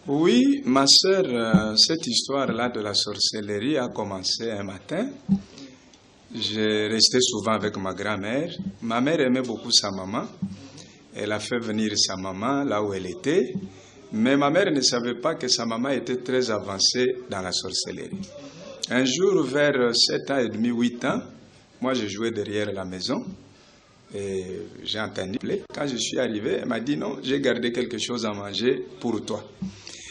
Oui, ma sœur, cette histoire-là de la sorcellerie a commencé un matin. Je restais souvent avec ma grand-mère. Ma mère aimait beaucoup sa maman. Elle a fait venir sa maman là où elle était. Mais ma mère ne savait pas que sa maman était très avancée dans la sorcellerie. Un jour, vers 7 ans et demi, 8 ans, moi je jouais derrière la maison. Et j'ai entendu. Quand je suis arrivé, elle m'a dit non, j'ai gardé quelque chose à manger pour toi.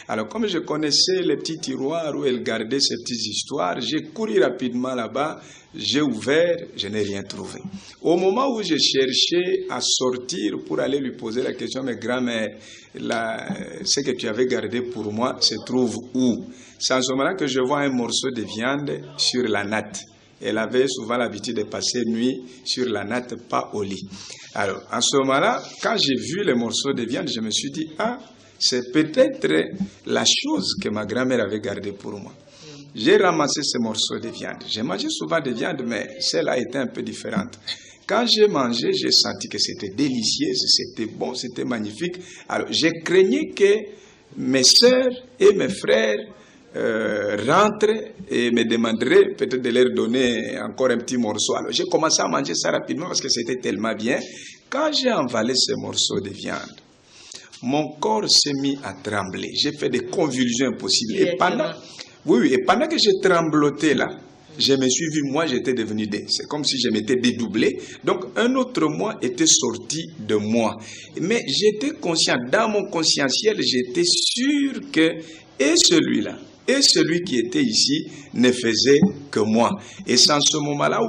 Alors comme je connaissais les petits tiroirs où elle gardait ces petites histoires, j'ai couru rapidement là-bas, j'ai ouvert, je n'ai rien trouvé. Au moment où je cherchais à sortir pour aller lui poser la question, mais grand-mère, ce que tu avais gardé pour moi se trouve où? C'est en ce moment-là que je vois un morceau de viande sur la natte. Elle avait souvent l'habitude de passer nuit sur la natte, pas au lit. Alors, en ce moment-là, quand j'ai vu les morceaux de viande, je me suis dit, ah, c'est peut-être la chose que ma grand-mère avait gardée pour moi. J'ai ramassé ces morceaux de viande. J'ai mangé souvent de viande, mais celle-là était un peu différente. Quand j'ai mangé, j'ai senti que c'était délicieux, c'était bon, c'était magnifique. Alors, j'ai craigné que mes sœurs et mes frères rentrent et me demanderaient peut-être de leur donner encore un petit morceau. Alors, j'ai commencé à manger ça rapidement parce que c'était tellement bien. Quand j'ai avalé ces morceaux de viande, mon corps s'est mis à trembler. J'ai fait des convulsions impossibles. Et pendant que j'ai trembloté là, je me suis vu, moi j'étais devenu dé. C'est comme si je m'étais dédoublé. Donc un autre moi était sorti de moi. Mais j'étais conscient, dans mon conscientiel, j'étais sûr que celui-là et celui qui était ici ne faisait que moi. Et c'est en ce moment-là,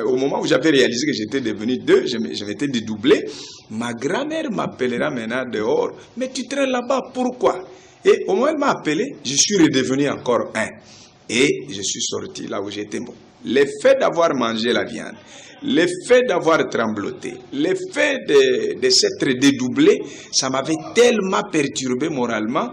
au moment où j'avais réalisé que j'étais devenu deux, je m'étais dédoublé, ma grand-mère m'appellera maintenant dehors, mais tu traînes là-bas, pourquoi? Et au moment où elle m'a appelé, je suis redevenu encore un. Et je suis sorti là où j'étais bon. L'effet d'avoir mangé la viande, l'effet d'avoir trembloté, l'effet de s'être dédoublé, ça m'avait tellement perturbé moralement,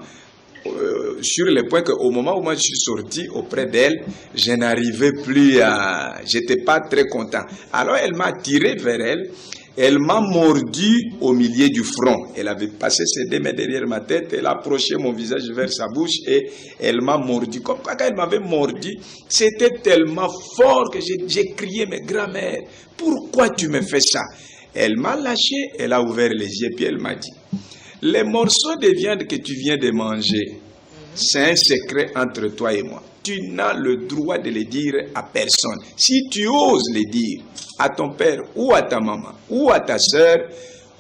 sur le point qu'au moment où moi je suis sorti auprès d'elle, je n'arrivais plus à... J'étais pas très content. Alors elle m'a tiré vers elle, elle m'a mordu au milieu du front. Elle avait passé ses deux mains derrière ma tête, elle a approché mon visage vers sa bouche et elle m'a mordu. Comme quand elle m'avait mordu, c'était tellement fort que j'ai crié, mais grand-mère, pourquoi tu me fais ça? Elle m'a lâché, elle a ouvert les yeux puis elle m'a dit, les morceaux de viande que tu viens de manger, c'est un secret entre toi et moi. Tu n'as le droit de le dire à personne. Si tu oses le dire à ton père ou à ta maman ou à ta sœur,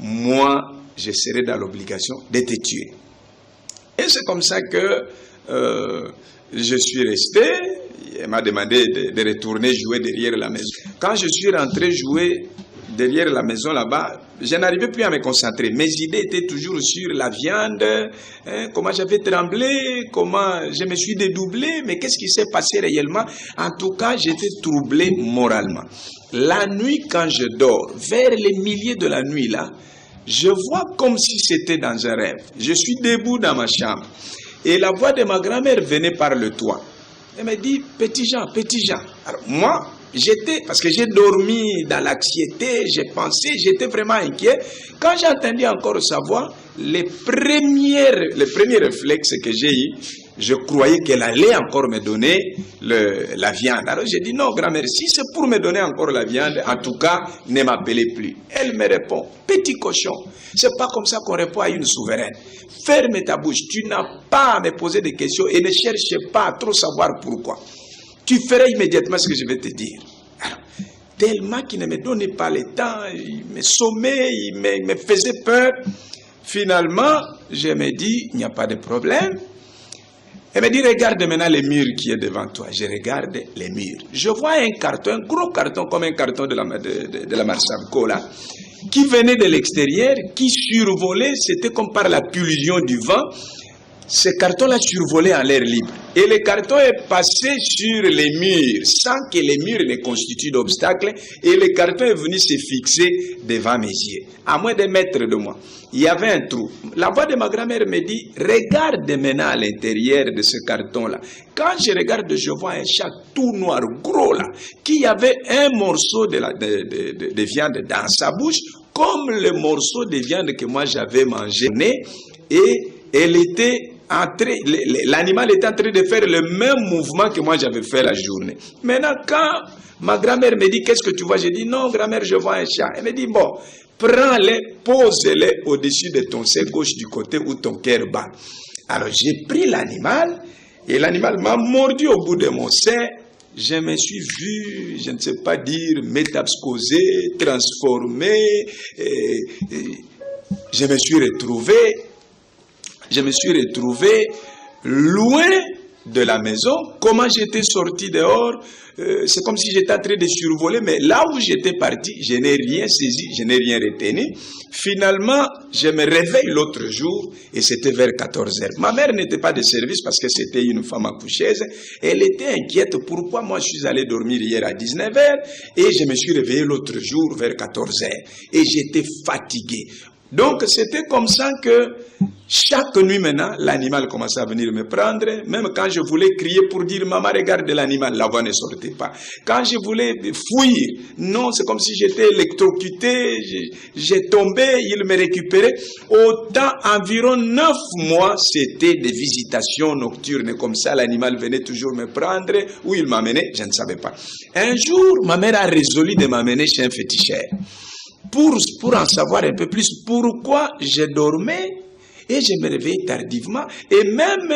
moi, je serai dans l'obligation de te tuer. Et c'est comme ça que je suis resté. Elle m'a demandé de retourner jouer derrière la maison. Quand je suis rentré jouer derrière la maison là-bas, je n'arrivais plus à me concentrer. Mes idées étaient toujours sur la viande, comment j'avais tremblé, comment je me suis dédoublé, mais qu'est-ce qui s'est passé réellement? En tout cas, j'étais troublé moralement. La nuit, quand je dors, vers les milliers de la nuit là, je vois comme si c'était dans un rêve. Je suis debout dans ma chambre et la voix de ma grand-mère venait par le toit. Elle me dit, petit Jean, petit Jean. Alors moi, parce que j'ai dormi dans l'anxiété, j'ai pensé, j'étais vraiment inquiet. Quand j'ai entendu encore sa voix, les premiers réflexes que j'ai eu, je croyais qu'elle allait encore me donner la viande. Alors j'ai dit, non, grand-mère, si c'est pour me donner encore la viande, en tout cas, ne m'appelez plus. Elle me répond, petit cochon, c'est pas comme ça qu'on répond à une souveraine. Ferme ta bouche, tu n'as pas à me poser des questions et ne cherche pas à trop savoir pourquoi. Tu ferais immédiatement ce que je vais te dire. Alors, tellement qu'il ne me donnait pas le temps, il me sommait, il me faisait peur. Finalement, je me dis, il n'y a pas de problème. Elle me dit, regarde maintenant les murs qui est devant toi. Je regarde les murs. Je vois un carton, un gros carton comme un carton de la Marsavco là, qui venait de l'extérieur, qui survolait, c'était comme par la pulsion du vent. Ce carton-là survolait en l'air libre. Et le carton est passé sur les murs, sans que les murs ne constituent d'obstacle. Et le carton est venu se fixer devant mes yeux, à moins de mètres de moi. Il y avait un trou. La voix de ma grand-mère me dit, regarde maintenant à l'intérieur de ce carton-là. Quand je regarde, je vois un chat tout noir, gros là, qui avait un morceau de viande dans sa bouche, comme le morceau de viande que moi j'avais mangé. Et elle était l'animal était en train de faire le même mouvement que moi j'avais fait la journée. Maintenant, quand ma grand-mère me dit, qu'est-ce que tu vois? Je dis, non, grand-mère, je vois un chat. Elle me dit, bon, prends-les, pose-les au-dessus de ton sein gauche du côté où ton cœur bat. Alors, j'ai pris l'animal, et l'animal m'a mordu au bout de mon sein. Je me suis vu, je ne sais pas dire, métamorphosé, transformé. Je me suis retrouvé loin de la maison. Comment j'étais sorti dehors? C'est comme si j'étais en train de survoler, mais là où j'étais parti, je n'ai rien saisi, je n'ai rien retenu. Finalement, je me réveille l'autre jour et c'était vers 14h. Ma mère n'était pas de service parce que c'était une femme accoucheuse. Elle était inquiète. Pourquoi moi je suis allé dormir hier à 19h et je me suis réveillé l'autre jour vers 14h. Et j'étais fatigué. Donc, c'était comme ça que chaque nuit maintenant, l'animal commençait à venir me prendre. Même quand je voulais crier pour dire, maman, regarde l'animal, la voix ne sortait pas. Quand je voulais fuir, non, c'est comme si j'étais électrocuté, j'ai tombé, il me récupérait. Autant, environ 9 mois, c'était des visitations nocturnes. Comme ça, l'animal venait toujours me prendre. Où il m'amenait, je ne savais pas. Un jour, ma mère a résolu de m'amener chez un féticheur. Pour en savoir un peu plus pourquoi je dormais et je me réveillais tardivement et même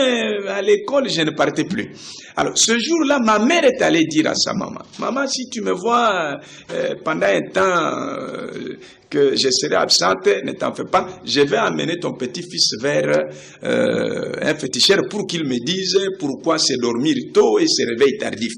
à l'école je ne partais plus. Alors ce jour-là, ma mère est allée dire à sa maman, maman, si tu me vois pendant un temps que je serai absente, ne t'en fais pas, je vais amener ton petit-fils vers un féticheur pour qu'il me dise pourquoi c'est dormir tôt et se réveiller tardif.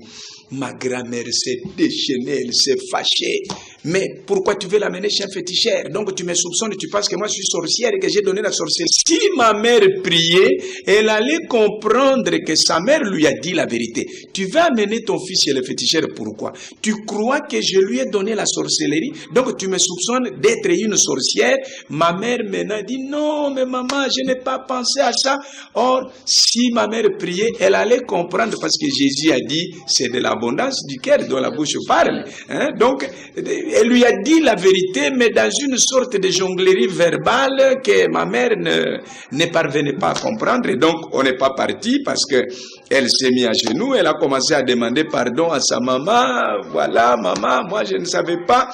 Ma grand-mère s'est déchaînée, elle s'est fâchée. Mais pourquoi tu veux l'amener chez un féticheur? Donc tu me soupçonnes, tu penses que moi je suis sorcière et que j'ai donné la sorcellerie. Si ma mère priait, elle allait comprendre que sa mère lui a dit la vérité. Tu veux amener ton fils chez le féticheur, pourquoi? Tu crois que je lui ai donné la sorcellerie? Donc tu me soupçonnes d'être une sorcière. Ma mère maintenant dit non, mais maman, je n'ai pas pensé à ça. Or, si ma mère priait, elle allait comprendre parce que Jésus a dit, c'est de l'abondance du cœur dont la bouche parle. Hein? Donc, elle lui a dit la vérité, mais dans une sorte de jonglerie verbale que ma mère ne parvenait pas à comprendre. Et donc, on n'est pas parti parce que elle s'est mise à genoux, elle a commencé à demander pardon à sa maman. Voilà, maman, moi je ne savais pas.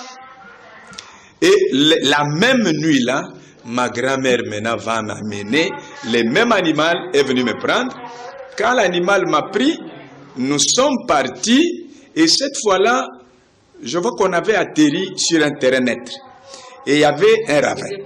Et la même nuit-là, ma grand-mère maintenant va m'amener. Le même animal est venu me prendre. Quand l'animal m'a pris, nous sommes partis. Et cette fois-là, je vois qu'on avait atterri sur un terrain net. Et il y avait un ravin.